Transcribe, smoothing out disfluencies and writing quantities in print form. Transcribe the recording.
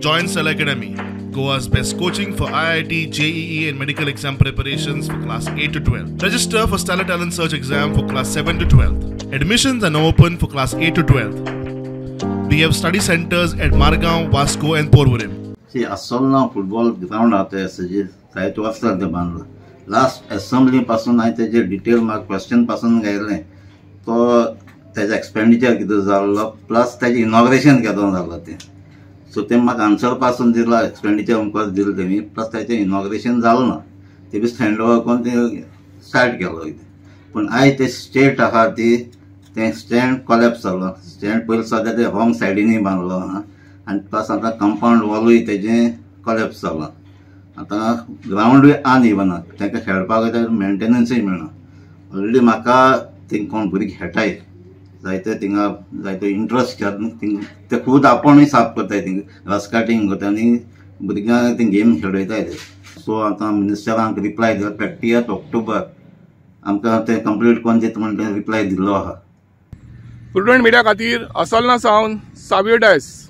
Join Cell Academy, Goa's best coaching for IIT, JEE and medical exam preparations for class 8 to 12. Register for Stellar Talent Search exam for class 7 to 12. Admissions are now open for class 8 to 12. We have study centers at Margao, Vasco and Porvorim. See, Asolna football ground out there, site was the band. Last assembly person, I take a detail mark question person guideline. So, there's expenditure plus the inauguration get on the so they make answer person the expenditure plus the inauguration zalna. They be stand over start gallery. When I test state ahati, then stand collapse stand pull so that the wrong side in Bangalore and plus on the compound wall with collapse. आता ground uneven ताका खेळपाक मेंटेनन्सय मेळना already म्हाका thing कोण भुरगीं खेळटाय जायते थिंगा जायते इंट्रस्ट ते खूद आपूणय साफ करताय थिंग रस काटिंग करता आनी भुरग्यांक थिंग गेम खेळयताय ते सो आतां मिनिस्टरांक रिप्लाय दिला 30th ऑक्टोबर आमकां ते कंप्लीट कोन्न दिता म्हण रिप्लाय दिल्लो आहा. प्रुडंट मिडिया खातीर असोलना सावन साबियो डायस.